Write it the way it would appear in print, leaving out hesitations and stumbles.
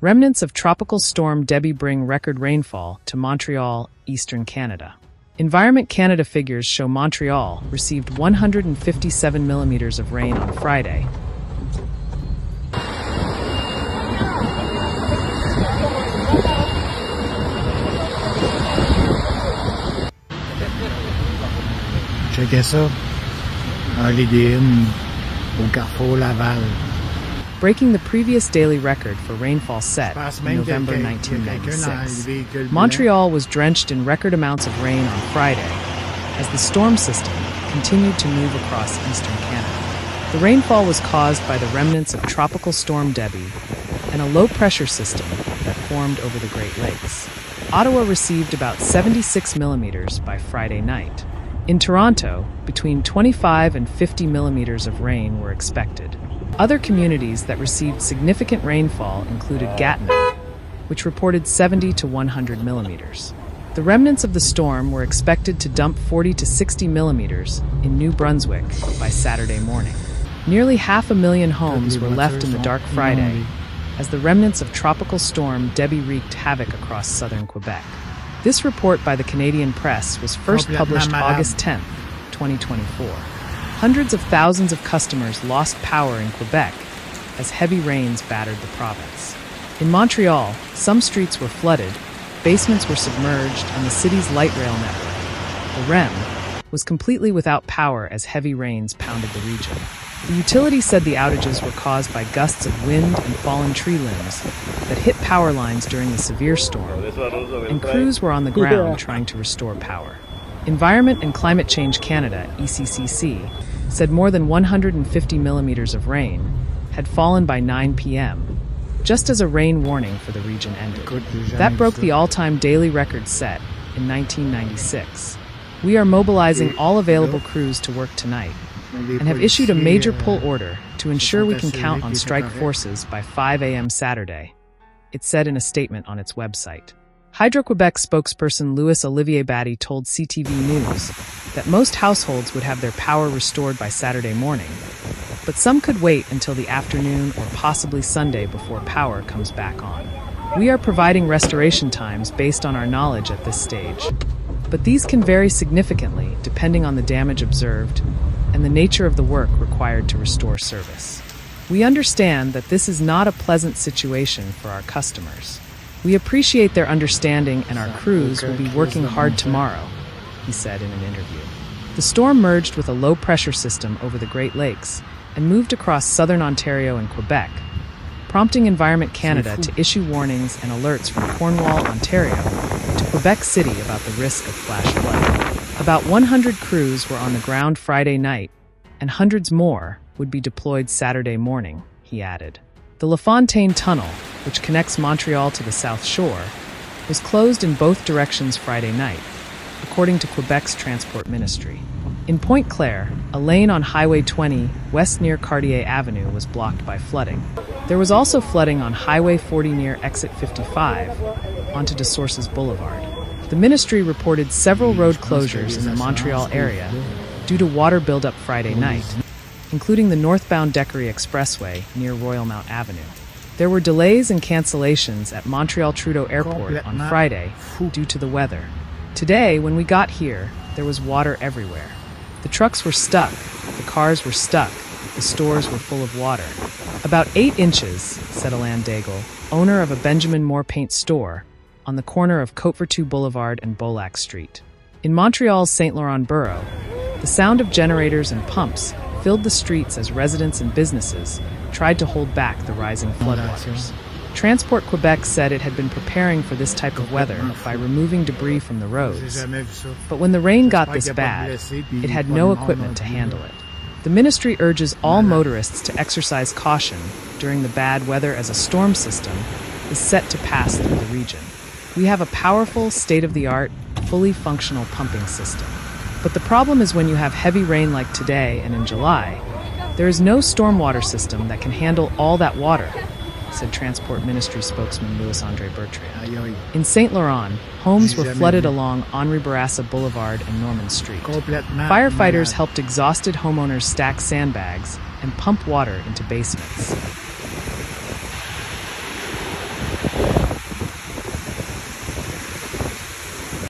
Remnants of Tropical Storm Debbie bring record rainfall to Montreal, eastern Canada. Environment Canada figures show Montreal received 157 millimeters of rain on Friday. Checkez ça. Un Lidéenne au Carrefour Laval. Breaking the previous daily record for rainfall set in November 1996. Montreal was drenched in record amounts of rain on Friday as the storm system continued to move across eastern Canada. The rainfall was caused by the remnants of Tropical Storm Debbie and a low-pressure system that formed over the Great Lakes. Ottawa received about 76 millimeters by Friday night. In Toronto, between 25 and 50 millimeters of rain were expected. Other communities that received significant rainfall included Gatineau, which reported 70 to 100 millimeters. The remnants of the storm were expected to dump 40 to 60 millimeters in New Brunswick by Saturday morning. Nearly 500,000 homes were left in the dark Friday as the remnants of Tropical Storm Debbie wreaked havoc across southern Quebec. This report by the Canadian Press was first published August 10, 2024. Hundreds of thousands of customers lost power in Quebec as heavy rains battered the province. In Montreal, some streets were flooded, basements were submerged, and the city's light rail network, the REM, was completely without power as heavy rains pounded the region. The utility said the outages were caused by gusts of wind and fallen tree limbs that hit power lines during the severe storm, and crews were on the ground trying to restore power. Environment and Climate Change Canada, ECCC, said more than 150 millimeters of rain had fallen by 9 p.m., just as a rain warning for the region ended. That broke the all-time daily record set in 1996. We are mobilizing all available crews to work tonight and have issued a major pull order to ensure we can count on strike forces by 5 a.m. Saturday, it said in a statement on its website. Hydro-Quebec spokesperson Louis-Olivier Batty told CTV News that most households would have their power restored by Saturday morning, but some could wait until the afternoon or possibly Sunday before power comes back on. We are providing restoration times based on our knowledge at this stage, but these can vary significantly depending on the damage observed and the nature of the work required to restore service. We understand that this is not a pleasant situation for our customers. We appreciate their understanding and our crews will be working hard tomorrow, he said in an interview. The storm merged with a low-pressure system over the Great Lakes and moved across southern Ontario and Quebec, prompting Environment Canada to issue warnings and alerts from Cornwall, Ontario, to Quebec City about the risk of flash flooding. About 100 crews were on the ground Friday night, and hundreds more would be deployed Saturday morning, he added. The LaFontaine Tunnel, which connects Montreal to the South Shore, was closed in both directions Friday night, according to Quebec's Transport Ministry. In Pointe Claire, a lane on Highway 20 west near Cartier Avenue was blocked by flooding. There was also flooding on Highway 40 near Exit 55 onto De Sources Boulevard. The ministry reported several road closures in the Montreal area due to water buildup Friday night, including the northbound Décarie Expressway near Royal Mount Avenue. There were delays and cancellations at Montreal Trudeau Airport on Friday due to the weather. Today, when we got here, there was water everywhere. The trucks were stuck, the cars were stuck, the stores were full of water. About 8 inches, said Alain Daigle, owner of a Benjamin Moore paint store, on the corner of Côte-Vertu Boulevard and Beaulac Street. In Montreal's St. Laurent borough, the sound of generators and pumps filled the streets as residents and businesses tried to hold back the rising floodwaters. Transport Quebec said it had been preparing for this type of weather by removing debris from the roads. But when the rain got this bad, it had no equipment to handle it. The ministry urges all motorists to exercise caution during the bad weather as a storm system is set to pass through the region. We have a powerful, state-of-the-art, fully functional pumping system. But the problem is when you have heavy rain like today and in July, there is no stormwater system that can handle all that water, said Transport Ministry spokesman Louis-André Bertrand. In St. Laurent, homes were flooded along Henri Bourassa Boulevard and Norman Street. Firefighters helped exhausted homeowners stack sandbags and pump water into basements.